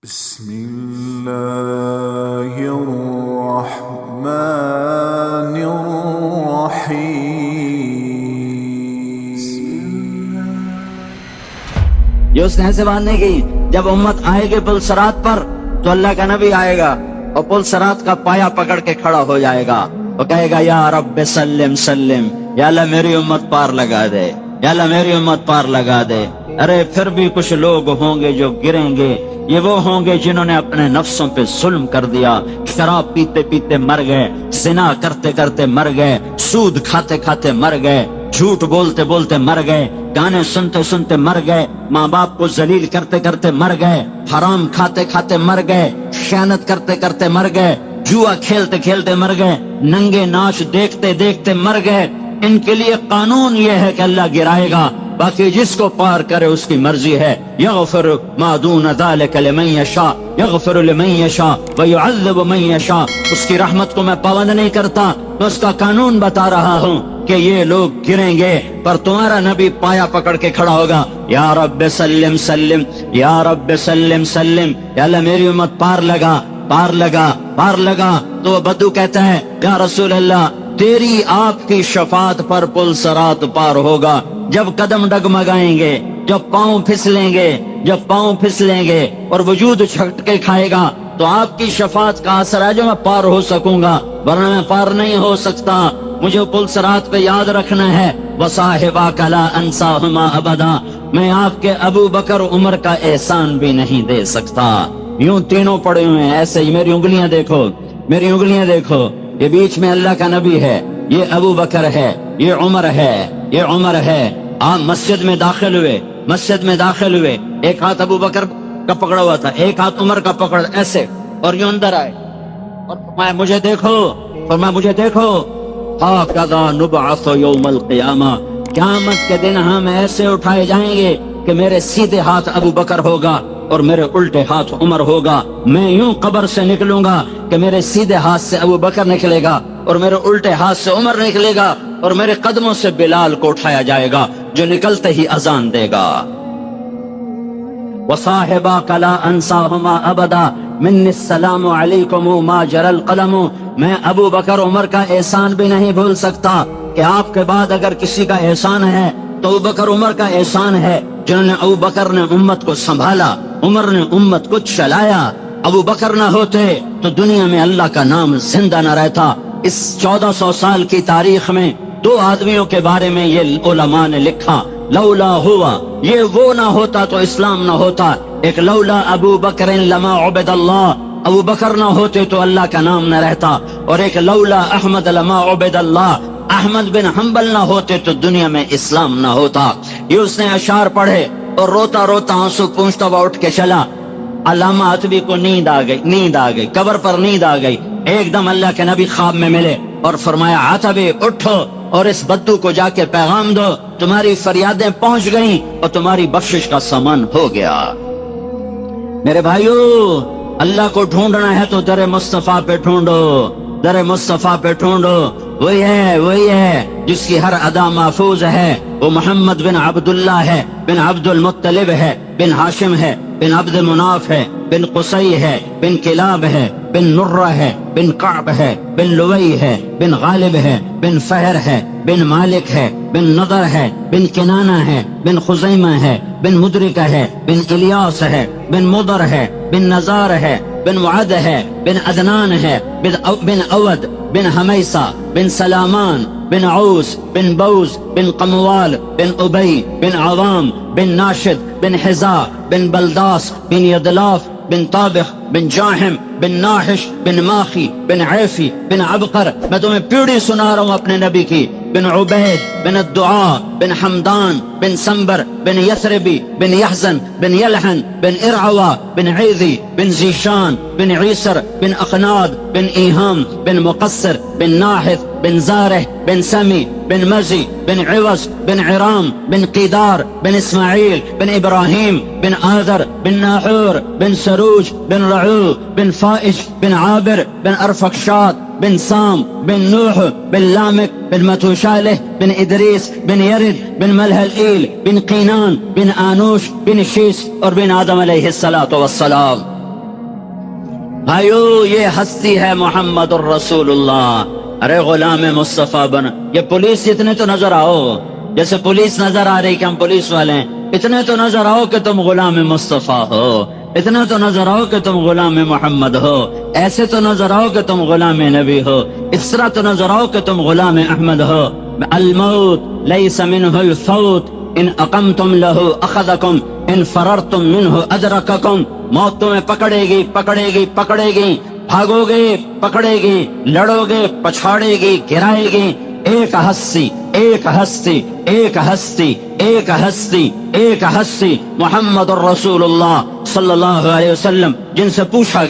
بسم الله الرحمن الرحيم. یہ اس نے ایسے بات نہیں کی. جب امت آئے گی پل صراط پر تو اللہ کا نبی آئے گا اور پل صراط کا پایا پکڑ کے کھڑا ہو جائے گا اور کہے گا یا رب سلم سلم، یا اللہ میری امت پار لگا دے، یا اللہ میری امت پار لگا دے. ارے پھر بھی کچھ لوگ ہوں گے جو گریں گے. یہ وہ ہوں گے جنہوں نے اپنے نفسوں پہ ظلم کر دیا، شراب پیتے پیتے مر گئے، زنا کرتے کرتے مر گئے، سود کھاتے کھاتے مر گئے، جھوٹ بولتے بولتے مر گئے، گانے سنتے سنتے مر گئے، ماں باپ کو ذلیل کرتے کرتے مر گئے، حرام کھاتے کھاتے مر گئے، خیانت کرتے کرتے مر گئے، جوا کھیلتے کھیلتے مر گئے، ننگے ناچ دیکھتے دیکھتے مر گئے. ان کے لیے قانون یہ ہے کہ اللہ گرائے گا، باقی جس کو پار کرے اس کی مرضی ہے. یغفر ما دون ذلک لمن یشاء، یغفر لمن یشاء ویعذب من یشاء. اس کی رحمت کو میں پابند نہیں کرتا، میں اس کا قانون بتا رہا ہوں کہ یہ لوگ گریں گے پر تمہارا نبی پایا پکڑ کے کھڑا ہوگا. یا رب سلم سلم، یا رب سلم سلم، یا اللہ میری امت پار لگا پار لگا پار لگا. تو وہ بدو کہتا ہے یا رسول اللہ تیری آپ کی شفاعت پر پل صراط پار ہوگا. جب قدم ڈگمگائیں گے، جب پاؤں پھسلیں گے، جب پاؤں پھسلیں گے اور وجود چھٹکے کھائے گا تو آپ کی شفاعت کا اثر ہے جو میں پار ہو سکوں گا، ورنہ میں پار نہیں ہو سکتا. مجھے پل صراط پہ یاد رکھنا ہے وصاحباک لا انساہما ابدا. میں آپ کے ابو بکر عمر کا احسان بھی نہیں دے سکتا. یوں تینوں پڑے ہوئے ہیں ایسے ہی. میری انگلیاں دیکھو، میری انگلیاں دیکھو، یہ بیچ میں اللہ کا نبی ہے، یہ ابو بکر ہے، یہ عمر ہے، یہ عمر ہے. آپ مسجد میں داخل ہوئے، مسجد میں داخل ہوئے، ایک ہاتھ ابو بکر کا پکڑا ہوا تھا، ایک ہاتھ عمر کا پکڑ ایسے، اور یوں اندر آئے اور فرمایا مجھے دیکھو، فرمایا مجھے دیکھو. ہاکذا نبعث یوم القیامہ، قیامت کے دن ہم ایسے اٹھائے جائیں گے کہ میرے سیدھے ہاتھ ابو بکر ہوگا اور میرے الٹے ہاتھ عمر ہوگا. میں یوں قبر سے نکلوں گا کہ میرے سیدھے ہاتھ سے ابو بکر نکلے گا اور میرے الٹے ہاتھ سے عمر نکلے گا، اور میرے قدموں سے بلال کو اٹھایا جائے گا جو نکلتے ہی اذان دے گا. وصاحباک لا انساہما ابدا منی السلام علیکم ما جرى القلم. میں ابو بکر عمر کا احسان بھی نہیں بھول سکتا کہ آپ کے بعد اگر کسی کا احسان ہے تو ابو بکر عمر کا احسان ہے، جنہوں نے ابو بکر نے امت کو سنبھالا، عمر نے امت کو چلایا. ابو بکر نہ ہوتے تو دنیا میں اللہ کا نام زندہ نہ رہتا. اس 1400 سال کی تاریخ میں دو آدمیوں کے بارے میں یہ علماء نے لکھا، لولا ہوا، یہ وہ نہ ہوتا تو اسلام نہ ہوتا. ایک لولا ابو بکر لما عبد اللہ، ابو بکر نہ ہوتے تو اللہ کا نام نہ رہتا. اور ایک لولا احمد لما عبد اللہ، احمد بن حنبل نہ ہوتے تو دنیا میں اسلام نہ ہوتا. یہ اس نے اشعار پڑھے اور روتا روتا آنسو پونچھتا ہوا اٹھ کے چلا. علامہ عتبی کو نیند آ گئی، نیند آ گئی، قبر پر نیند آ گئی. ایک دم اللہ کے نبی خواب میں ملے اور فرمایا عتبی اٹھو اور اس بدو کو جا کے پیغام دو، تمہاری فریادیں پہنچ گئیں اور تمہاری بخشش کا سامان ہو گیا. میرے بھائیو، اللہ کو ڈھونڈنا ہے تو در مصطفیٰ پہ ڈھونڈو، در مصطفیٰ پہ ڈھونڈو. وہی ہے جس کی ہر ادا محفوظ ہے. وہ محمد بن عبداللہ ہے، بن عبد المطلب ہے، بن ہاشم ہے، بن عبد مناف ہے، بن قصی ہے، بن کلاب ہے، بن نرہ ہے، بن کعب ہے، بن لوئی ہے، بن غالب ہے، بن فہر ہے، بن مالک ہے، بن نضر ہے، بن کنانہ ہے، بن خزیمہ ہے، بن مدرکہ ہے، بن الیاس ہے، بن مضر ہے، بن نزار ہے، بن وعد ہے، بن عدنان ہے، بن اود، بن حمیسہ، بن سلامان، بن عوس، بن بوز، بن قموال، بن ابی، بن عوام، بن ناشد، بن حزا، بن بلداس، بن یدلاف، بن طابخ، بن جاہم، بن ناحش، بن ماخی، بن عیفی، بن عبقر. میں تمہیں پیڑھی سنا رہا ہوں اپنے نبی کی. بن عبید، بن الدعاء، بن حمدان، بن سنبر، بن یثربی، بن یحزن، بن یلحن، بن ارعوا، بن عیذی، بن زیشان، بن عیسر، بن اقناد، بن ایہام، بن مقصر، بن ناحث، بن زارح، بن سمی، بن مزی، بن عوض، بن عرام، بن قیدار، بن اسماعیل، بن ابراہیم، بن آذر، بن ناحور، بن سروج، بن رعو، بن فائش، بن عابر، بن ارفقشاد، بن سام، بن نوح، بن لامک، بن متوشالح، بن ادریس، بن یرد، بن ملہلئیل، بن قینان، بن آنوش، بن شیس اور بن آدم علیہ السلام. بھائیو یہ ہستی ہے محمد الرسول اللہ۔ ارے غلام مصطفیٰ بن، یہ پولیس اتنے تو نظر آؤ، جیسے پولیس نظر آ رہی کہ ہم پولیس والے ہیں، اتنے تو نظر آؤ کہ تم غلام مصطفیٰ ہو، اتنے تو نظر آؤ کہ تم غلام محمد ہو، ایسے تو نظر آؤ کہ تم غلام نبی ہو، اس طرح تو نظر آؤ کہ تم غلام احمد ہو۔ الموت لیس منہ الفوت ان اقمتم لہ اخذکم ان فررتم منہ ادرککم، موت تمہیں پکڑے گی پکڑے گی پکڑے گی، بھاگو گے پکڑے گی، لڑو گے پچھاڑے گی گرائے گی۔ ایک ہستی ایک ہستی ایک ہستی ایک ہستی ایک ہستی محمد الرسول اللہ صلی اللہ علیہ وسلم، جن سے پوچھا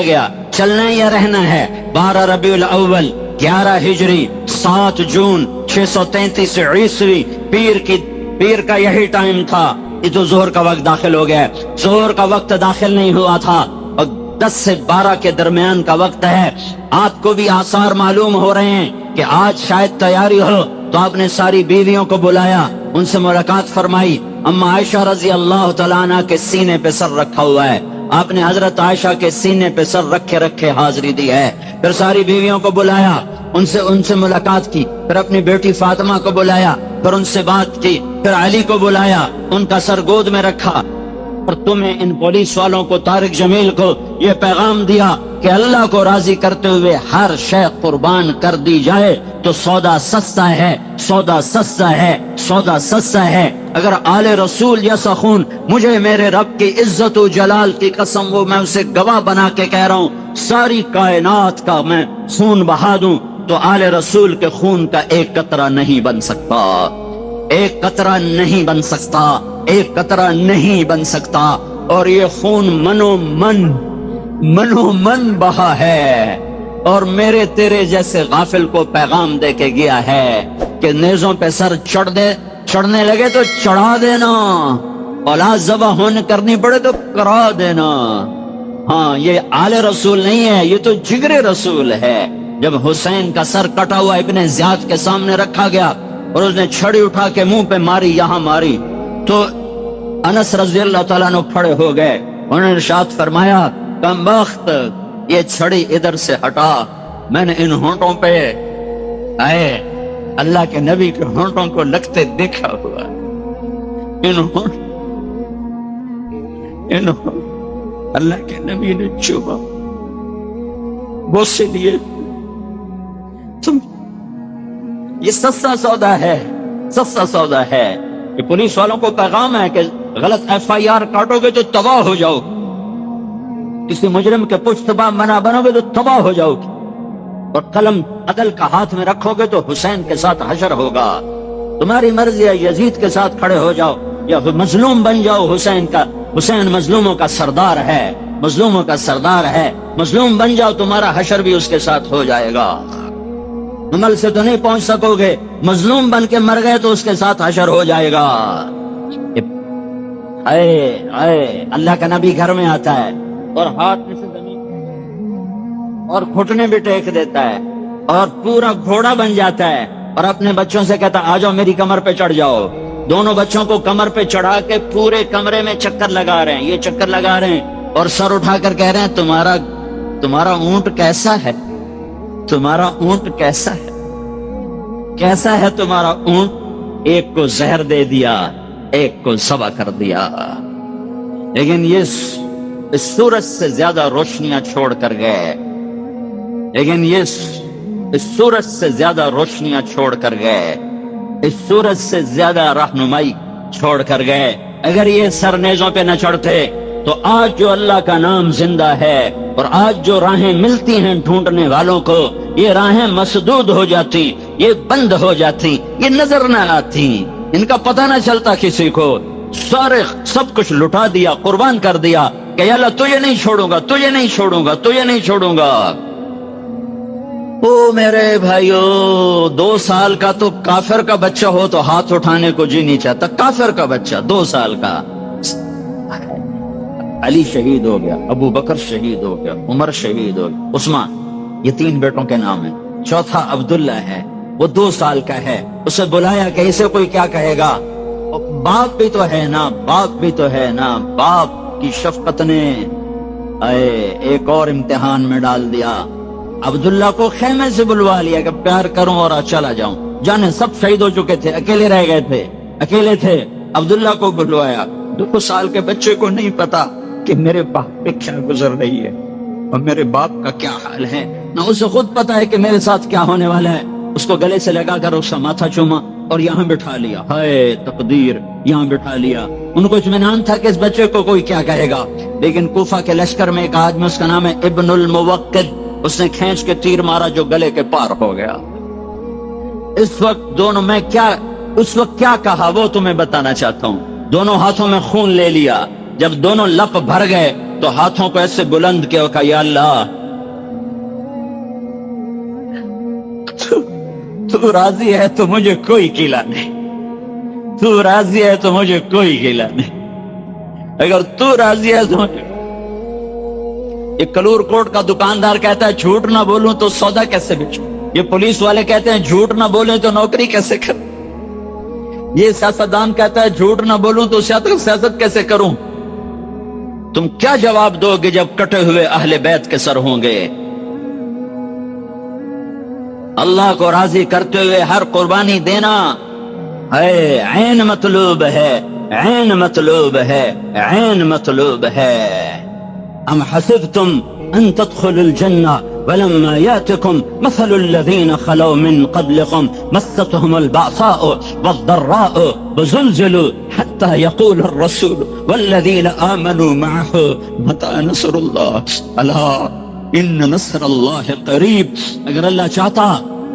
گیا چلنا یا رہنا ہے۔ 12 ربیع الاول 11 ہجری 7 جون 633 عیسوی، پیر کا یہی ٹائم تھا۔ یہ تو ظہر کا وقت داخل ہو گیا، ظہر کا وقت داخل نہیں ہوا تھا اور 10 سے 12 کے درمیان کا وقت ہے۔ آپ کو بھی آثار معلوم ہو رہے ہیں کہ آج شاید تیاری ہو، تو آپ نے ساری بیویوں کو بلایا، ان سے ملاقات فرمائی۔ اما عائشہ رضی اللہ تعالیٰ عنہ کے سینے پہ سر رکھا ہوا ہے، آپ نے حضرت عائشہ کے سینے پہ سر رکھے حاضری دی ہے۔ پھر ساری بیویوں کو بلایا، ان سے ملاقات کی، پھر اپنی بیٹی فاطمہ کو بلایا، پھر ان سے بات کی، پھر علی کو بلایا، ان کا سر گود میں رکھا، اور تمہیں ان پولیس والوں کو، طارق جمیل کو یہ پیغام دیا کہ اللہ کو راضی کرتے ہوئے ہر شے قربان کر دی جائے تو سودا سستا ہے، سودا سستا ہے، سودا سستا ہے۔ اگر آل رسول جیسا خون، مجھے میرے رب کی عزت و جلال کی قسم، وہ میں اسے گواہ بنا کے کہہ رہا ہوں، ساری کائنات کا میں خون بہا دوں تو آل رسول کے خون کا ایک قطرہ نہیں بن سکتا، ایک قطرہ نہیں بن سکتا، ایک قطرہ نہیں بن سکتا۔ اور یہ خون منو من بہا ہے، اور میرے تیرے جیسے غافل کو پیغام دے کے گیا ہے کہ نیزوں پہ سر چڑھنے لگے تو چڑھا دینا، اولاد ذبح ہونے کرنی پڑے تو کرا دینا۔ ہاں، یہ آل رسول نہیں ہے، یہ تو جگر رسول ہے۔ جب حسین کا سر کٹا ہوا ابن زیاد کے سامنے رکھا گیا اور اس نے چھڑی اٹھا کے منہ پہ ماری، یہاں ماری، تو انس رضی اللہ تعالیٰ عنہ کھڑے ہو گئے، انہوں نے ارشاد فرمایا، کم بخت، یہ چھڑی ادھر سے ہٹا، میں نے ان ہونٹوں پہ آئے اللہ کے نبی کے ہونٹوں کو لگتے دیکھا ہوا، اللہ کے نبی نے چوبا بوسے لیے۔ تم یہ سستا سودا ہے، سستا سودا ہے۔ یہ پولیس والوں کو پیغام ہے کہ غلط FIR کاٹو گے تو تباہ ہو جاؤ، کسی مجرم کے پشت پا منا بنو گے تو تباہ ہو جاؤ گے، اور قلم عدل کا ہاتھ میں رکھو گے تو حسین کے ساتھ حشر ہوگا۔ تمہاری مرضی ہے، یزید کے ساتھ کھڑے ہو جاؤ یا مظلوم بن جاؤ حسین مظلوموں کا سردار ہے، مظلوموں کا سردار ہے، مظلوم بن جاؤ، تمہارا حشر بھی اس کے ساتھ ہو جائے گا۔ عمل سے تو نہیں پہنچ سکو گے، مظلوم بن کے مر گئے تو اس کے ساتھ حشر ہو جائے گا۔ اللہ کا نبی گھر میں آتا ہے اور ہاتھ میں سے زمین اور گھٹنے بھی ٹیک دیتا ہے اور پورا گھوڑا بن جاتا ہے اور اپنے بچوں سے کہتا آ جاؤ میری کمر پہ چڑھ جاؤ۔ دونوں بچوں کو کمر پہ چڑھا کے پورے کمرے میں چکر لگا رہے ہیں، یہ چکر لگا رہے ہیں اور سر اٹھا کر کہہ رہے ہیں تمہارا اونٹ کیسا ہے، تمہارا اونٹ کیسا ہے، کیسا ہے تمہارا اونٹ؟ ایک کو زہر دے دیا، ایک کو ذبح کر دیا، لیکن یہ اس سورج سے زیادہ روشنیاں چھوڑ کر گئے، لیکن یہ اس سورج سے زیادہ روشنیاں چھوڑ کر گئے، اس سورج سے زیادہ رہنمائی چھوڑ کر گئے۔ اگر یہ سر نیزوں پہ نہ چڑھتے تو آج جو اللہ کا نام زندہ ہے اور آج جو راہیں ملتی ہیں ڈھونڈنے والوں کو، یہ راہیں مسدود ہو جاتی، یہ بند ہو جاتی، یہ نظر نہ آتی، ان کا پتہ نہ چلتا کسی کو۔ سارے سب کچھ لٹا دیا، قربان کر دیا کہ یا اللہ تجھے نہیں چھوڑوں گا، تجھے نہیں چھوڑوں گا، تجھے نہیں چھوڑوں گا۔ او میرے بھائیو، 2 سال کا تو کافر کا بچہ ہو تو ہاتھ اٹھانے کو جی نہیں چاہتا، کافر کا بچہ 2 سال کا۔ علی شہید ہو گیا، ابو بکر شہید ہو گیا، عمر شہید ہو گیا، عثمان، یہ 3 بیٹوں کے نام ہیں، چوتھا عبداللہ ہے، وہ 2 سال کا ہے۔ اسے بلایا کہ اسے کوئی کیا کہے گا، باپ بھی تو ہے نا، باپ بھی تو ہے نا، باپ کی شفقت نے اے ایک اور امتحان میں ڈال دیا. عبداللہ کو خیمے سے بلوا لیا کہ پیار کروں اور چلا جاؤں. جانے سب شہید ہو چکے تھے, اکیلے رہ گئے تھے, اکیلے تھے. عبداللہ کو بلوایا. 2 سال کے بچے کو نہیں پتا کہ میرے باپ پہ کیا گزر رہی ہے اور میرے باپ کا کیا حال ہے, نہ اسے خود پتا ہے کہ میرے ساتھ کیا ہونے والا ہے. اس کو گلے سے لگا کر اس کا ماتھا چوما اور یہاں بٹھا لیا. ہائے تقدیر, یہاں بٹھا لیا. ان کو اطمینان تھا کہ اس بچے کو کوئی کیا کہے گا. لیکن کوفہ کے لشکر میں ایک آدمی, اس کا نام ہے ابن الموقد, اس نے کھینچ کے تیر مارا جو گلے کے پار ہو گیا. اس وقت دونوں میں اس وقت کیا کہا وہ تمہیں بتانا چاہتا ہوں. دونوں ہاتھوں میں خون لے لیا. جب دونوں لپ بھر گئے تو ہاتھوں کو ایسے بلند کیا, کہا یا اللہ تو راضی ہے تو مجھے کوئی گیلا نہیں, تو راضی ہے تو مجھے کوئی گیلا نہیں, اگر تو راضی ہے تو مجھے. یہ کلور کوٹ کا دکاندار کہتا ہے جھوٹ نہ بولوں تو سودا کیسے بیچوں. یہ پولیس والے کہتے ہیں جھوٹ نہ بولیں تو نوکری کیسے کروں. یہ سیاستدان کہتا ہے جھوٹ نہ بولوں تو سیاست کیسے کروں. تم کیا جواب دو گے جب کٹے ہوئے اہل بیت کے سر ہوں گے. اللہ کو راضی کرتے ہوئے ہر قربانی دینا ہے عین مطلوب ہے, عین مطلوب ہے, عین مطلوب ہے. ام حسبتم ان تدخلوا الجنة ولما يأتكم مثل الذين خلوا من قبلكم مستهم البأساء والضراء وزلزلوا حتى يقول الرسول والذين آمنوا معه متى نصر الله ألا ان نصر الله قریب. اگر اللہ چاہتا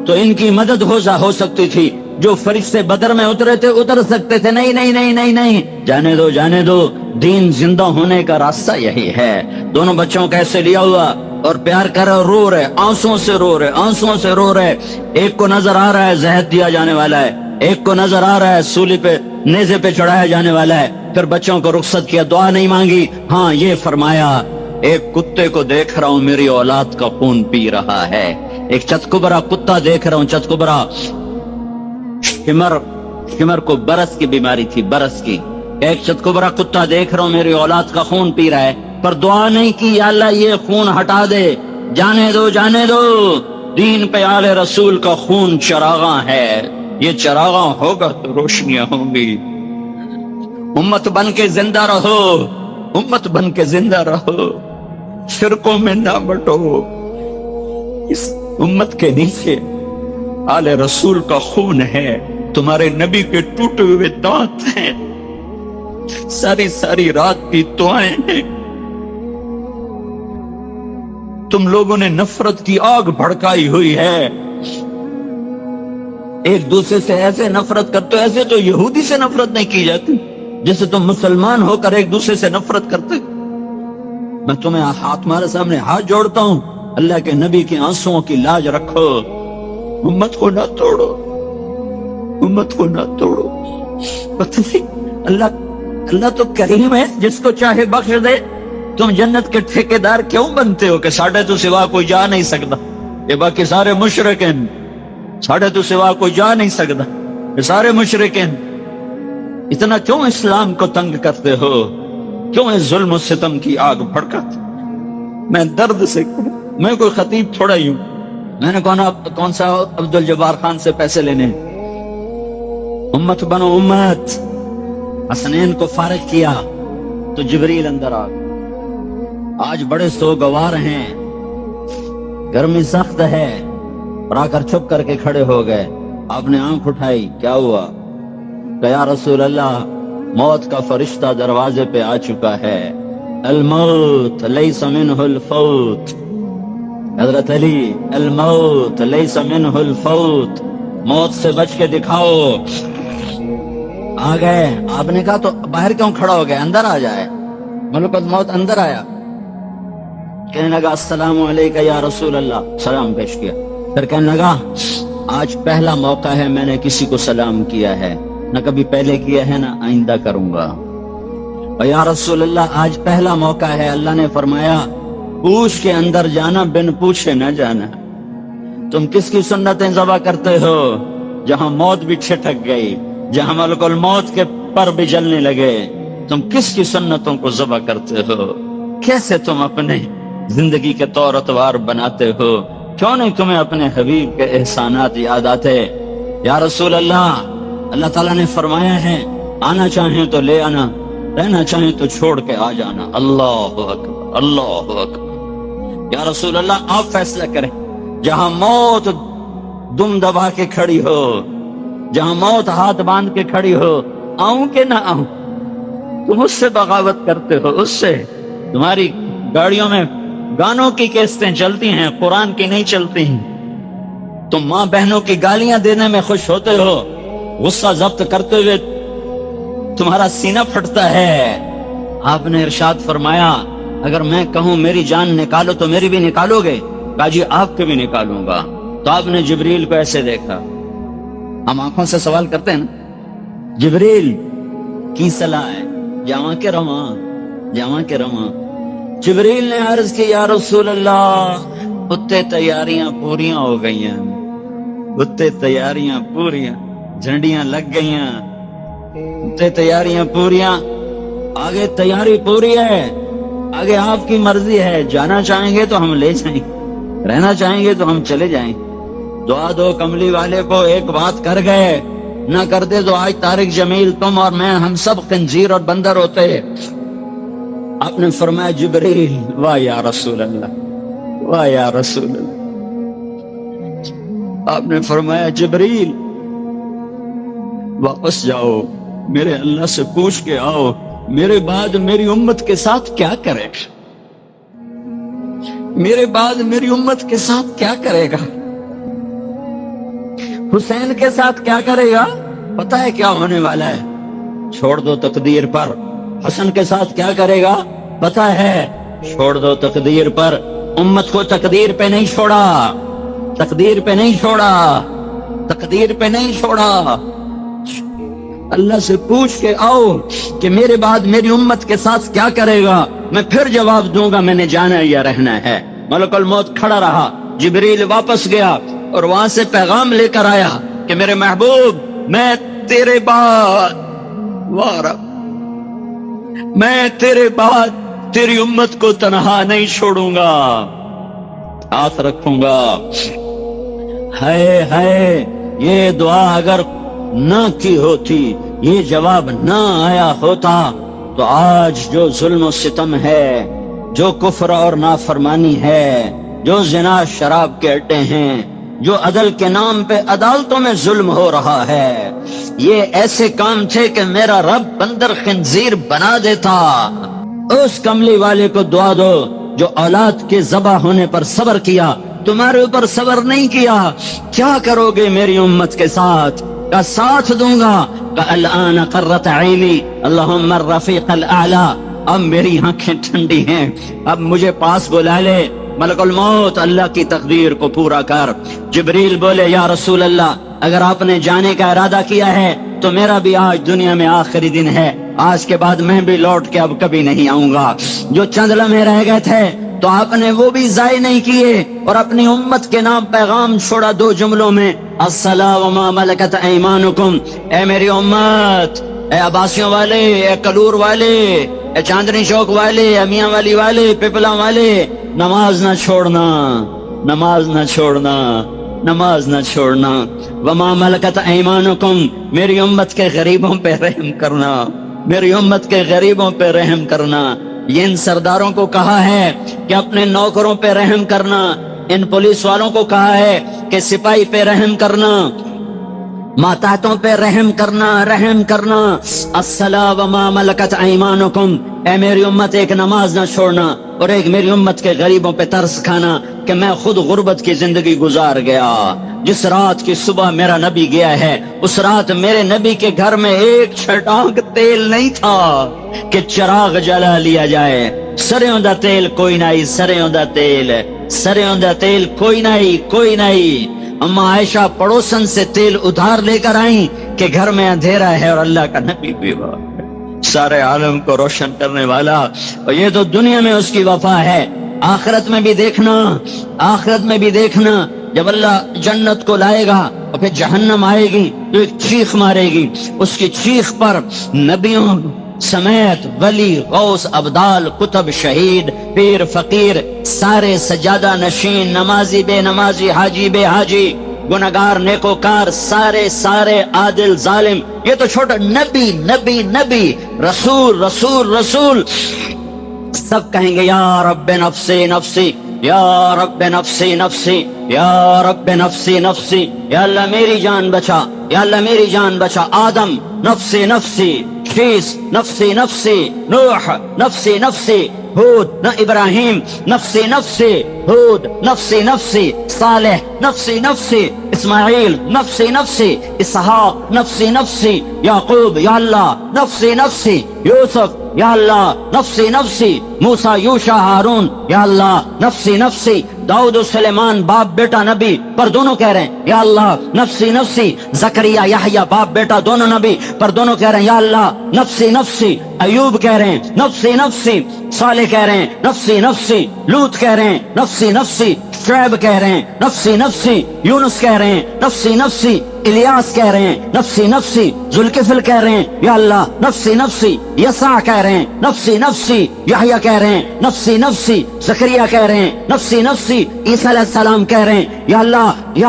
تو ان کی مدد ہو سکتی تھی. جو فرشتے بدر میں اترے تھے اتر سکتے تھے. نہیں نہیں نہیں نہیں نہیں, جانے دو جانے دو. دین زندہ ہونے کا راستہ یہی ہے. دونوں بچوں کو ایسے لیا ہوا اور پیار کر رہے, رو رہے, آنسوں سے رو رہے, آنسوں سے رو رہے. ایک کو نظر آ رہا ہے زہر دیا جانے والا ہے, ایک کو نظر آ رہا ہے سولی پہ نیزے پہ چڑھایا جانے والا ہے. پھر بچوں کو رخصت کیا, دعا نہیں مانگی, ہاں یہ فرمایا ایک کتے کو دیکھ رہا ہوں میری اولاد کا خون پی رہا ہے. ایک چتکبرا کتا دیکھ رہا ہوں, چتکبرا شمر کو برس کی بیماری تھی, برس کی. ایک چتکبرا کتا دیکھ رہا ہوں میری اولاد کا خون پی رہا ہے, پر دعا نہیں کی یا اللہ یہ خون ہٹا دے, جانے دو جانے دو. دین پہ آل رسول کا خون چراغاں ہے, یہ چراغاں ہوگا تو روشنیاں ہوں گی. امت بن کے زندہ رہو, امت بن کے زندہ رہو, شرکوں میں نہ بٹو. اس امت کے نیچے آل رسول کا خون ہے, تمہارے نبی کے ٹوٹے ہوئے دانت ہیں, ساری ساری رات کی دعائیں ہیں. تم لوگوں نے نفرت کی آگ بھڑکائی ہوئی ہے. ایک دوسرے سے ایسے نفرت کرتے, ایسے تو یہودی سے نفرت نہیں کی جاتی جیسے تم مسلمان ہو کر ایک دوسرے سے نفرت کرتے. میں تمہیں تمہارے سامنے ہاتھ جوڑتا ہوں, اللہ کے نبی کے آنسوؤں کی لاج رکھو, امت کو نہ توڑو, امت کو نہ توڑو. پتہ نہیں اللہ تو کریم ہے, جس کو چاہے بخش دے. تم جنت کے ٹھیکیدار کیوں بنتے ہو کہ ساڑھے تو سوا کوئی جا نہیں سکتا, یہ باقی سارے مشرک ہیں, ساڑھے تو سوا کوئی جا نہیں سکتا, یہ سارے مشرک ہیں. اتنا کیوں اسلام کو تنگ کرتے ہو, کیوں اس ظلم و ستم کی آگ بھڑکاتے. میں درد سے, میں کوئی خطیب تھوڑا ہی ہوں. میں نے کون سا عبدالجبار خان سے پیسے لینے. امت بنو امت. حسنین کو فارغ کیا تو جبریل اندر آ گیا. آج بڑے سوگوار ہیں, گرمی سخت ہے, اور آ کر چھپ کر کے کھڑے ہو گئے. آپ نے آنکھ اٹھائی, کیا ہوا؟ کہ یا رسول اللہ موت کا فرشتہ دروازے پہ آ چکا ہے. الموت لیس منہ الفوت. حضرت علی, الموت لیس منہ الفوت, موت سے بچ کے دکھاؤ. آ گئے. آپ نے کہا تو باہر کیوں کھڑا ہو گئے, اندر آ جائے. ملک الموت اندر آیا, کہنے لگا السلام علیکہ یا رسول اللہ, سلام پیش کیا. پھر کہنے لگا آج پہلا موقع ہے میں نے کسی کو سلام کیا ہے, نہ کبھی پہلے کیا ہے نہ آئندہ کروں گا. اور یا رسول اللہ آج پہلا موقع ہے, اللہ نے فرمایا پوچھ کے اندر جانا, بن پوچھے نہ جانا. تم کس کی سنتیں ذبح کرتے ہو جہاں موت بھی چھٹک گئی, جہاں ملک الموت کے پر بھی جلنے لگے, تم کس کی سنتوں کو ذبح کرتے ہو؟ کیسے تم اپنے زندگی کے طور اتوار بناتے ہو؟ کیوں نہیں تمہیں اپنے حبیب کے احسانات یاد آتے؟ یا رسول اللہ، اللہ تعالیٰ نے فرمایا ہے آنا چاہیں تو لے آنا، رہنا چاہیں تو چھوڑ کے آ جانا۔ اللہ اکبر، اللہ اکبر۔ یا رسول اللہ آپ فیصلہ کریں، جہاں موت دم دبا کے کھڑی ہو، جہاں موت ہاتھ باندھ کے کھڑی ہو، آؤں کہ نہ آؤں؟ تم اس سے بغاوت کرتے ہو، اس سے تمہاری گاڑیوں میں گانوں کی کیسٹیں چلتی ہیں، قرآن کی نہیں چلتی ہیں۔ تم ماں بہنوں کی گالیاں دینے میں خوش ہوتے ہو، غصہ ضبط کرتے ہوئے تمہارا سینہ پھٹتا ہے۔ آپ نے ارشاد فرمایا اگر میں کہوں میری جان نکالو تو میری بھی نکالو گے؟ کہا جی آپ کے بھی نکالوں گا۔ تو آپ نے جبریل کو ایسے دیکھا، ہم آنکھوں سے سوال کرتے ہیں نا، جبریل کی صلاح ہے، جاواں کے رواں، جاواں کے رواں۔ جبریل نے عرض کی یا رسول اللہ اتنے تیاریاں پوریاں ہو گئی ہیں، اتنے تیاریاں پوریاں، جھنڈیاں لگ گئی ہیں، اتنے تیاریاں پوریاں، آگے تیاری پوری ہے، آگے آپ کی مرضی ہے، جانا چاہیں گے تو ہم لے جائیں، رہنا چاہیں گے تو ہم چلے جائیں۔ دعا دو کملی والے کو، ایک بات کر گئے، نہ کرتے تو آج طارق جمیل تم اور میں ہم سب خنزیر اور بندر ہوتے۔ آپ نے فرمایا جبریل، واہ یا رسول اللہ، واہ یا رسول اللہ۔ آپ نے فرمایا جبریل واپس جاؤ، میرے اللہ سے پوچھ کے آؤ میرے بعد میری امت کے ساتھ کیا کرے گا، میرے بعد میری امت کے ساتھ کیا کرے گا، حسین کے ساتھ کیا کرے گا، پتہ ہے کیا ہونے والا ہے، چھوڑ دو تقدیر پر۔ حسن کے ساتھ کیا کرے گا پتہ ہے، چھوڑ دو تقدیر پر۔ امت کو تقدیر پہ نہیں چھوڑا، تقدیر پہ نہیں چھوڑا، تقدیر پہ نہیں چھوڑا۔ اللہ سے پوچھ کے آؤ کہ میرے بعد میری امت کے ساتھ کیا کرے گا، میں پھر جواب دوں گا میں نے جانا یا رہنا ہے۔ ملک الموت کھڑا رہا، جبریل واپس گیا اور وہاں سے پیغام لے کر آیا کہ میرے محبوب میں تیرے بعد، واہ رب، میں تیرے بعد تیری امت کو تنہا نہیں چھوڑوں گا، ہاتھ رکھوں گا۔ ہے یہ دعا اگر نہ کی ہوتی، یہ جواب نہ آیا ہوتا تو آج جو ظلم و ستم ہے، جو کفر اور نافرمانی ہے، جو زنا شراب کے اڈے ہیں، جو عدل کے نام پہ عدالتوں میں ظلم ہو رہا ہے، یہ ایسے کام تھے کہ میرا رب بندر خنزیر بنا دیتا۔ اس کملی والے کو دعا دو جو اولاد کے ذبح ہونے پر صبر کیا، تمہارے اوپر صبر نہیں کیا، کیا کرو گے میری امت کے ساتھ؟ کا ساتھ دوں گا، کہ الان قرت عینی اللہم الرفیق الاعلی، اب میری آنکھیں ٹھنڈی ہیں، اب مجھے پاس بلا لے، ملک الموت اللہ کی تقدیر کو پورا کر۔ جبریل بولے یا رسول اللہ اگر آپ نے جانے کا ارادہ کیا ہے تو میرا بھی آج دنیا میں آخری دن ہے، آج کے بعد میں بھی لوٹ کے اب کبھی نہیں آؤں گا۔ جو چند لمحے رہ گئے تھے تو آپ نے وہ بھی ضائع نہیں کیے اور اپنی امت کے نام پیغام چھوڑا دو جملوں میں، الصلاۃ وما ملکت ایمانکم۔ اے میری امت، اے عباسیوں والے، اے کلور والے، اے چاندنی چوک والے، اے میاں والی والے، پپلا والے، نماز نہ چھوڑنا، نماز نہ چھوڑنا، نماز نہ چھوڑنا۔ وما ملکت ایمانکم، میری امت کے غریبوں پہ رحم کرنا، میری امت کے غریبوں پہ رحم کرنا۔ یہ ان سرداروں کو کہا ہے کہ اپنے نوکروں پہ رحم کرنا، ان پولیس والوں کو کہا ہے کہ سپاہی پہ رحم کرنا، ماتحتوں پہ رحم کرنا، رحم کرنا۔ الصلاۃ وما ملکت ایمانکم، اے میری امت ایک نماز نہ چھوڑنا اور ایک میری امت کے غریبوں پہ ترس کھانا کہ میں خود غربت کی زندگی گزار گیا، جس رات کی صبح میرا نبی گیا ہے اس رات میرے نبی کے گھر میں ایک چھٹانک تیل نہیں تھا کہ چراغ جلا لیا جائے۔ سریوں دا تیل کوئی نہیں، سریوں دا تیل، سریوں دا تیل کوئی نہیں، کوئی نہیں۔ اما عائشہ پڑوسن سے تیل ادھار لے کر آئیں کہ گھر میں اندھیرا ہے اور اللہ کا نبی بھی وہ سارے عالم کو روشن کرنے والا، اور یہ تو دنیا میں اس کی وفا ہے، آخرت میں بھی دیکھنا، آخرت میں بھی دیکھنا، جب اللہ جنت کو لائے گا اور پھر جہنم آئے گی تو ایک چیخ مارے گی، اس کی چیخ پر نبیوں سمیت ولی غوث ابدال کتب شہید پیر فقیر سارے سجادہ نشین نمازی بے نمازی حاجی بے حاجی گناہگار نیکوکار سارے عادل ظالم یہ تو چھوٹا نبی نبی نبی رسول رسول رسول سب کہیں گے یا رب نفسی نفسی یا رب نفسی نفسی یا رب نفسی نفسی یا اللہ میری جان بچا یا اللہ میری جان بچا آدم نفسی نفسی شیس نفسی نفسی نوح نفسی نفسی ہود نہ ابراہیم نفسی نفسی ہود نفسی نفسی صالح نفسی نفسی اسماعیل نفسی نفسی اسحاق نفسی نفسی یعقوب یا اللہ نفسی نفسی یوسف یا اللہ نفسی نفسی موسیٰ یوشع ہارون یا اللہ نفسی نفسی داؤد و سلیمان باپ بیٹا نبی پر دونوں کہہ رہے ہیں یا اللہ نفسی نفسی زکریا یحییٰ باپ بیٹا دونوں نبی پر دونوں کہہ رہے ہیں یا اللہ نفسی نفسی ایوب کہہ رہے ہیں نفسی نفسی صالح کہہ رہے ہیں نفسی نفسی لوط کہہ رہے ہیں نفسی نفسی شعیب کہہ رہے ہیں نفسی نفسی یونس کہہ رہے ہیں نفسی نفسی الیاس کہہ رہے ہیں نفسی نفسی ذوالکفل کہہ رہے ہیں یا اللہ نفسی نفسی یسع کہہ رہے ہیں نفسی نفسی یحییٰ کہہ رہے ہیں نفسی نفسی زکریا کہہ رہے ہیں نفسی نفسی عیسیٰ علیہ السلام کہہ رہے ہیں یا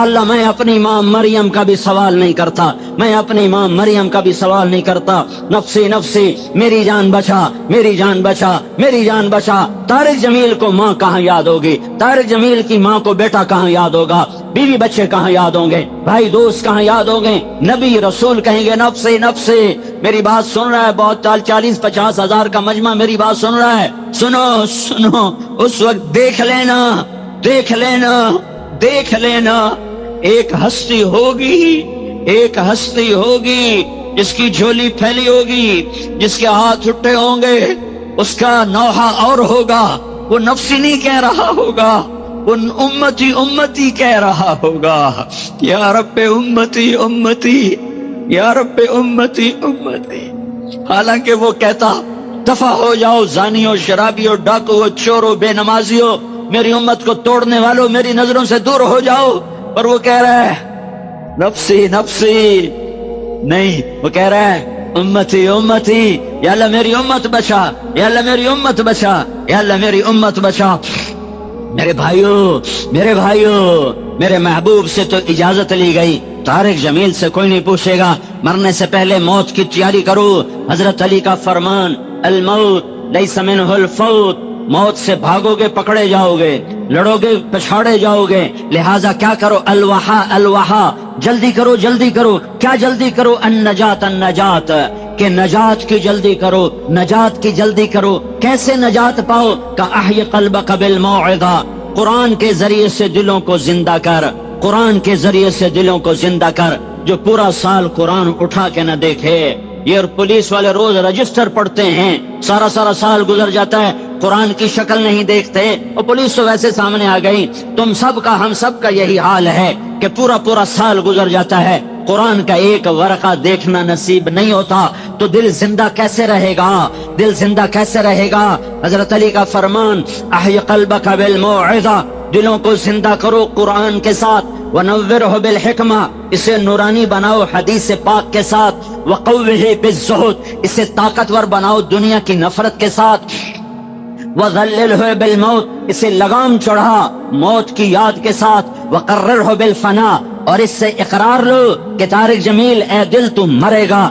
اللہ میں اپنی ماں مریم کا بھی سوال نہیں کرتا میں اپنی ماں مریم کا بھی سوال نہیں کرتا نفسی نفسی میری جان بچا میری جان بچا میری جان بچا طارق جمیل کو ماں کہاں یاد ہوگی طارق جمیل کی ماں کو بیٹا کہاں یاد ہوگا بیوی بچے کہاں یاد ہوں گے بھائی دوست کہاں یاد ہوں گے نبی رسول کہیں گے نفسی نفسی میری بات سن رہا ہے بہت 40-50 ہزار کا مجمع میری بات سن رہا ہے سنو سنو اس وقت دیکھ لینا دیکھ لینا دیکھ لینا ایک ہستی ہوگی جس کی جھولی پھیلی ہوگی جس کے ہاتھ اٹھے ہوں گے اس کا نوحہ اور ہوگا وہ نفسی نہیں کہہ رہا ہوگا وہ امتی امتی کہہ رہا ہوگا یا رب امتی امتی یا رب امتی امتی حالانکہ وہ کہتا دفع ہو جاؤ زانیوں شرابیوں ڈاکو چوروں بے نمازیوں میری امت کو توڑنے والوں میری نظروں سے دور ہو جاؤ پر وہ کہہ رہا ہے نفسی نفسی نہیں وہ کہہ رہا ہے امتی امتی یا اللہ میری امت بچا یا اللہ میری امت بچا یا اللہ میری امت بچا میرے بھائیوں میرے محبوب سے تو اجازت لی گئی طارق جمیل سے کوئی نہیں پوچھے گا مرنے سے پہلے موت کی تیاری کرو حضرت علی کا فرمان الموت لیس منہ الفوت موت سے بھاگو گے پکڑے جاؤ گے لڑو گے پچھاڑے جاؤ گے لہٰذا کیا کرو الوحا جلدی کرو کیا جلدی کرو النجات کہ نجات کی جلدی کرو کیسے نجات پاؤ کہ احی قلبک بالموعظہ قرآن کے ذریعے سے دلوں کو زندہ کر جو پورا سال قرآن اٹھا کے نہ دیکھے یہ پولیس والے روز رجسٹر پڑھتے ہیں سارا سال گزر جاتا ہے قرآن کی شکل نہیں دیکھتے اور پولیس تو ویسے سامنے آ گئی تم سب کا ہم سب کا یہی حال ہے کہ پورا سال گزر جاتا ہے قرآن کا ایک ورقہ دیکھنا نصیب نہیں ہوتا تو دل زندہ کیسے رہے گا حضرت علی کا فرمان احی قلبک بالموعظہ دلوں کو زندہ کرو قرآن کے ساتھ وَنَوِّرْهُ بِالْحِکْمَةِ اسے نورانی بناؤ حدیث پاک کے ساتھ وَقَوِّهِ بِالزُّہْدِ اسے طاقتور بناؤ دنیا کی نفرت کے ساتھ وَذَلِّلْهُ بِالْمَوْتِ اسے لگام چڑھا موت کی یاد کے ساتھ وَقَرِّرْهُ بِالْفَنَا اور اس سے اقرار لو کہ طارق جمیل اے دل تو مرے گا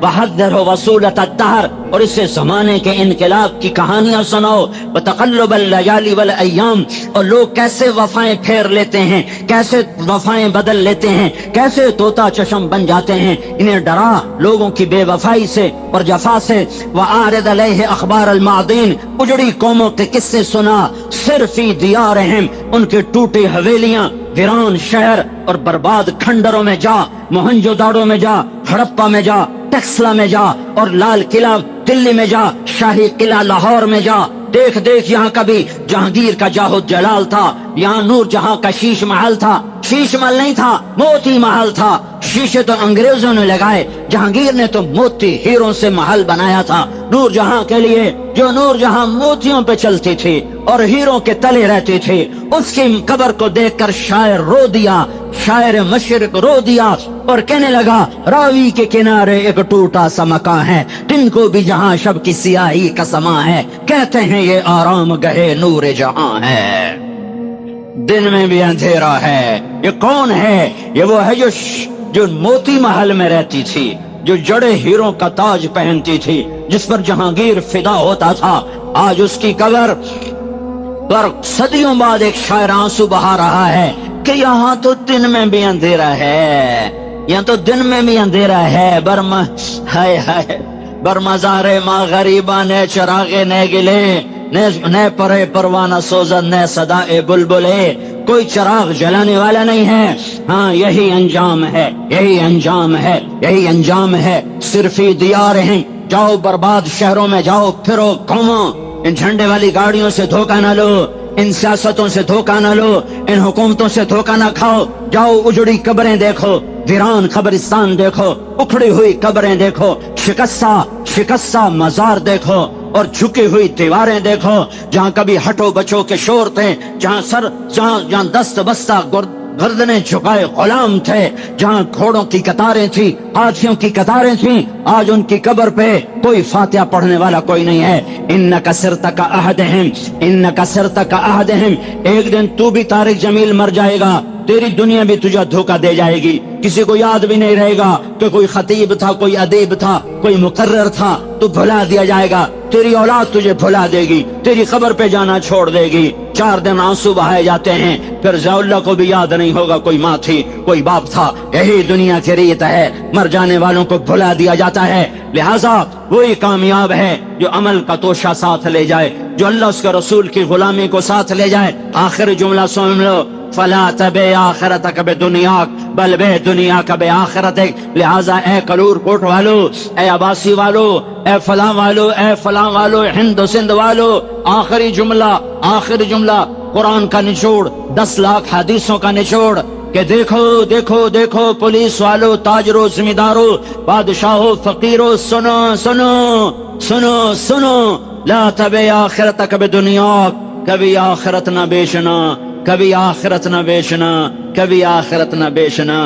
وَحَذِّرْهُ وَصُولَةَ الدَّهْرِ اور اسے زمانے کے انقلاب کی کہانیاں سناؤ وَتَقَلُّبَ اللَّيَالِ وَالْأَيَّامِ اور لوگ کیسے وفائیں پھیر لیتے ہیں کیسے وفائیں بدل لیتے ہیں کیسے طوطا چشم بن جاتے ہیں انہیں ڈرا لوگوں کی بے وفائی سے اور جفا سے وَآرِدَ عَلَيْهِ أَخْبَارَ الْمَعْدِينَ اجڑی قوموں کے قصے سنا صرفی دیارہم ان کے ٹوٹی حویلیاں ویران شہر اور برباد کھنڈروں میں جا موہنجو داڑو میں جا ہڑپا میں جا ٹیکسلا میں جا اور لال قلعہ دلی میں جا شاہی قلعہ لاہور میں جا دیکھ یہاں کبھی جہانگیر کا جاہو جلال تھا یہاں نور جہاں کا شیش محل تھا شیش محل نہیں تھا موتی محل تھا شیشے تو انگریزوں نے لگائے جہانگیر نے تو موتی ہیروں سے محل بنایا تھا نور جہاں کے لیے جو نور جہاں موتیوں پہ چلتی تھی اور ہیروں کے تلے رہتی تھی اس کی قبر کو دیکھ کر شاعر رو دیا شاعر مشرق رو دیا اور کہنے لگا راوی کے کنارے ایک ٹوٹا سا مکان ہے، دن کو بھی جہاں شب کی سیاہی کا سما ہے، کہتے ہیں یہ آرام گہے نور جہاں ہے، دن میں بھی اندھیرا ہے۔ یہ کون ہے؟ یہ وہ ہے جو موتی محل میں رہتی تھی، جو جڑے ہیروں کا تاج پہنتی تھی، جس پر جہانگیر فدا ہوتا تھا۔ آج اس کی قبر پر صدیوں بعد ایک شاعر آنسو بہا رہا ہے کہ یہاں تو دن میں بھی اندھیرا ہے، یہاں تو دن میں بھی اندھیرا ہے۔ ہائے ہائے برمزار ماں غریباں نے چراغے نے گلے، نہ پرے پروانہ سوزن نے صدا بلبلے، کوئی چراغ جلانے والا نہیں ہے۔ ہاں یہی انجام ہے، یہی انجام ہے، یہی انجام ہے۔ صرف ہی دیار ہیں، جاؤ برباد شہروں میں جاؤ، پھرو گھومو، ان جھنڈے والی گاڑیوں سے دھوکہ نہ لو، ان سیاستوں سے دھوکہ نہ لو، ان حکومتوں سے دھوکہ نہ کھاؤ، جاؤ اجڑی قبریں دیکھو، ویران قبرستان دیکھو، اکھڑی ہوئی قبریں دیکھو، شکستہ مزار دیکھو، اور جھکی ہوئی دیواریں دیکھو، جہاں کبھی ہٹو بچوں کے شور تھے، جہاں دست بستہ گردنیں جھکائے غلام تھے، جہاں گھوڑوں کی قطاریں تھی، ہاتھیوں کی قطاریں تھیں، آج ان کی قبر پہ کوئی فاتحہ پڑھنے والا کوئی نہیں ہے۔ انک سرت کا عہدہم، انک سرت کا عہدہم، ایک دن تو بھی طارق جمیل مر جائے گا، تیری دنیا بھی تجھے دھوکہ دے جائے گی، کسی کو یاد بھی نہیں رہے گا کہ کوئی خطیب تھا، کوئی ادیب تھا، کوئی مقرر تھا، تو بھلا دیا جائے گا، تیری اولاد تجھے بھلا دے گی، تیری قبر پہ جانا چھوڑ دے گی۔ 4 دن آنسو بہائے جاتے ہیں، پھر ضیاء اللہ کو بھی یاد نہیں ہوگا کوئی ماں تھی، کوئی باپ تھا۔ یہی دنیا کی ریت ہے، مر جانے والوں کو بھلا دیا جاتا ہے۔ لہٰذا وہی کامیاب ہے جو عمل کا توشہ ساتھ لے جائے، جو اللہ اس کے رسول کی غلامی کو ساتھ لے جائے۔ آخر جملہ سن لو، فلا تبے آخرتک بدنیاک بل بے دنیاک بے آخرتک۔ لہٰذا اے کلور کوٹ والو، اے عباسی والو، اے فلاں والو، اے فلاں والو، ہند و سندھ والو، آخری جملہ قرآن کا نچوڑ، 10 لاکھ حدیثوں کا نچوڑ، کہ دیکھو دیکھو دیکھو پولیس والو، تاجرو، زمیندارو، بادشاہو، فقیرو، سنو سنو سنو سنو، لا تبے آخرتک بدنیاک، کبھی آخرت نہ بیچنا، کبھی آخرت نہ بیچنا، کبھی آخرت نہ بیچنا۔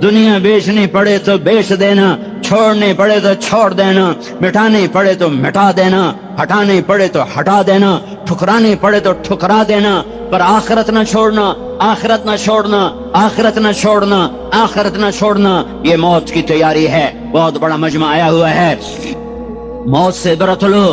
دنیا بیچنی پڑے تو بیچ دینا، چھوڑنی پڑے تو چھوڑ دینا، مٹانی پڑے تو مٹا دینا، ہٹانی پڑے تو ہٹا دینا، ٹھکرانی پڑے تو ٹھکرا دینا، پر آخرت نہ چھوڑنا، آخرت نہ چھوڑنا، آخرت نہ چھوڑنا، آخرت نہ چھوڑنا۔ یہ موت کی تیاری ہے، بہت بڑا مجمع آیا ہوا ہے، موت سے عبرت لو،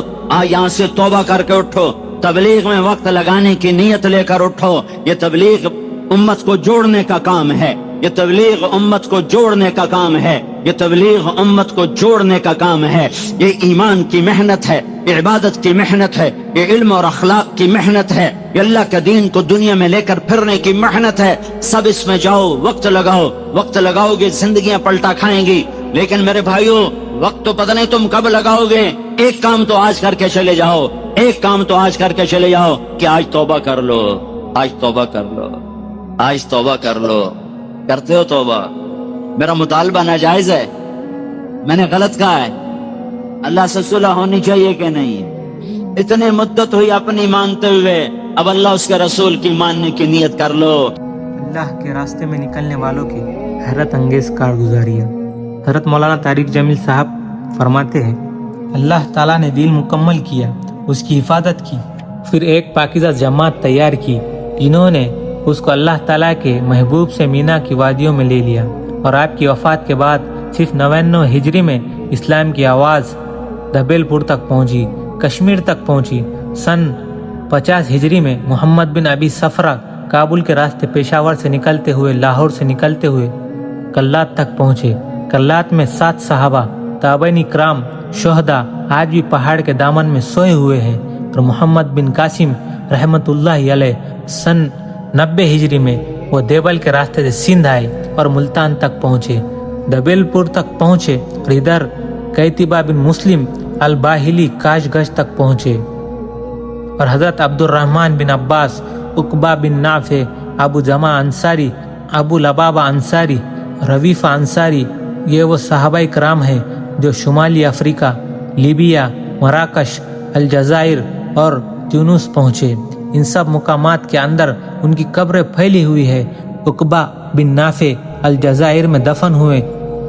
یہاں سے توبہ کر کے اٹھو، تبلیغ میں وقت لگانے کی نیت لے کر اٹھو۔ یہ تبلیغ امت کو جوڑنے کا کام ہے، یہ تبلیغ امت کو جوڑنے کا کام ہے، یہ تبلیغ امت کو جوڑنے کا کام ہے۔ یہ ایمان کی محنت ہے، یہ عبادت کی محنت ہے، یہ علم اور اخلاق کی محنت ہے، یہ اللہ کے دین کو دنیا میں لے کر پھرنے کی محنت ہے۔ سب اس میں جاؤ، وقت لگاؤ گے، زندگیاں پلٹا کھائیں گی، لیکن میرے بھائیو وقت تو پتہ نہیں تم کب لگاؤ گے۔ ایک کام تو آج کر کے چلے جاؤ، ایک کام تو آج کر کے چلے جاؤ کہ آج توبہ کر لو، آج توبہ کر لو، آج توبہ کر لو۔ کرتے ہو توبہ؟ میرا مطالبہ ناجائز ہے؟ میں نے غلط کہا ہے؟ اللہ سے صلح ہونی چاہیے کہ نہیں؟ اتنے مدت ہوئی اپنی مانتے ہوئے، اب اللہ اس کے رسول کی ماننے کی نیت کر لو۔ اللہ کے راستے میں نکلنے والوں کی حیرت انگیز کارگزاریاں۔ حضرت مولانا طارق جمیل صاحب فرماتے ہیں، اللہ تعالیٰ نے دین مکمل کیا، اس کی حفاظت کی، پھر ایک پاکیزہ جماعت تیار کی، جنہوں نے اس کو اللہ تعالیٰ کے محبوب سے مینا کی وادیوں میں لے لیا، اور آپ کی وفات کے بعد صرف 99 ہجری میں اسلام کی آواز دبیل پور تک پہنچی، کشمیر تک پہنچی۔ سن 50 ہجری میں محمد بن ابی صفرہ کابل کے راستے پشاور سے نکلتے ہوئے، لاہور سے نکلتے ہوئے کلات تک پہنچے۔ کلات میں 7 صحابہ، تابعین کرام، شہداء آج بھی پہاڑ کے دامن میں سوئے ہوئے ہیں، اور محمد بن قاسم رحمت اللہ علیہ سن 90 ہجری میں وہ دیوبل کے راستے سے سندھ آئے اور ملتان تک پہنچے، دبیل پور تک پہنچے، اور ادھر قیتبہ بن مسلم الباہلی کاش گش تک پہنچے، اور حضرت عبد الرحمن بن عباس، عقبہ بن نافع، ابو جمع انصاری، ابو لبابہ انصاری، رویفہ انصاری، یہ وہ صحابہ کرام ہیں جو شمالی افریقہ، لیبیا، مراکش، الجزائر اور تیونس پہنچے۔ ان سب مقامات کے اندر ان کی قبریں پھیلی ہوئی ہے۔ عقبہ بن نافع الجزائر میں دفن ہوئے،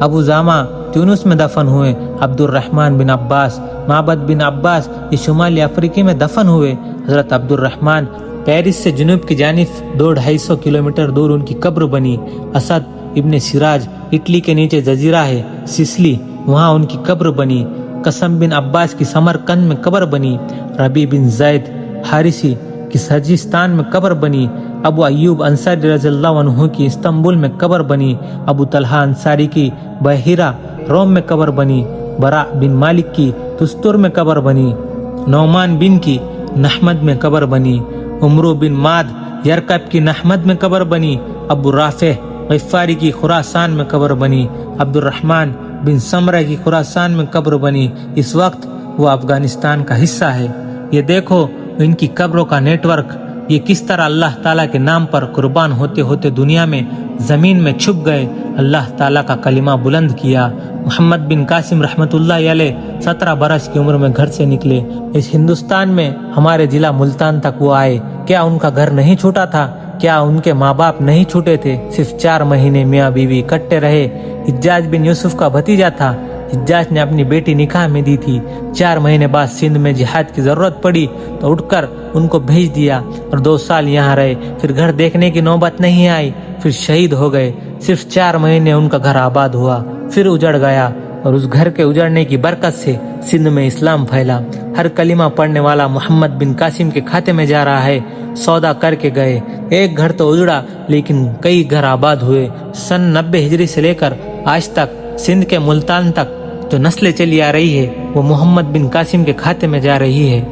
ابو زامہ تیونس میں دفن ہوئے، عبد الرحمن بن عباس، معبد بن عباس یہ شمالی افریقی میں دفن ہوئے، حضرت عبد الرحمن پیرس سے جنوب کی جانب 200-250 کلومیٹر دور ان کی قبر بنی، اسد ابن سراج اٹلی کے نیچے جزیرہ ہے سسلی، وہاں ان کی قبر بنی، قسم بن عباس کی سمرقند میں قبر بنی، ربیع بن زید حارثی کی سجستان میں قبر بنی، ابو ایوب انصاری رضی اللہ عنہ کی استنبول میں قبر بنی، ابو طلحہ انصاری کی بحیرہ روم میں قبر بنی، براء بن مالک کی تستر میں قبر بنی، نعمان بن کی نحمد میں قبر بنی، عمرو بن ماد یرکب کی نحمد میں قبر بنی، ابو رافع غفاری کی خراسان میں قبر بنی، عبد الرحمن بن سمرہ کی خراسان میں قبر بنی، اس وقت وہ افغانستان کا حصہ ہے۔ یہ دیکھو ان کی قبروں کا نیٹ ورک، یہ کس طرح اللہ تعالیٰ کے نام پر قربان ہوتے ہوتے دنیا میں زمین میں چھپ گئے، اللہ تعالیٰ کا کلمہ بلند کیا۔ محمد بن قاسم رحمۃ اللہ علیہ 17 برس کی عمر میں گھر سے نکلے، اس ہندوستان میں ہمارے ضلع ملتان تک وہ آئے۔ کیا ان کا گھر نہیں چھوٹا تھا؟ کیا ان کے ماں باپ نہیں چھوٹے تھے؟ صرف 4 مہینے میاں بیوی اکٹھے رہے۔ حجاج بن یوسف کا بھتیجا تھا، حجاج نے اپنی بیٹی نکاح میں دی تھی، 4 مہینے بعد سندھ میں جہاد کی ضرورت پڑی تو اٹھ کر ان کو بھیج دیا اور 2 سال یہاں رہے، پھر گھر دیکھنے کی نوبت نہیں آئی، پھر شہید ہو گئے۔ صرف 4 مہینے ان کا گھر آباد ہوا، پھر اجڑ گیا، اور اس گھر کے اجڑنے کی برکت سے سندھ میں اسلام پھیلا۔ ہر کلمہ پڑھنے والا محمد بن قاسم کے کھاتے میں جا رہا ہے۔ سودا کر کے گئے، ایک گھر تو اجڑا لیکن کئی گھر آباد ہوئے۔ سن 90 ہجری سے لے کر آج تک سندھ کے ملتان تک جو نسلیں چلی آ رہی ہے وہ محمد بن قاسم کے کھاتے میں جا رہی ہے۔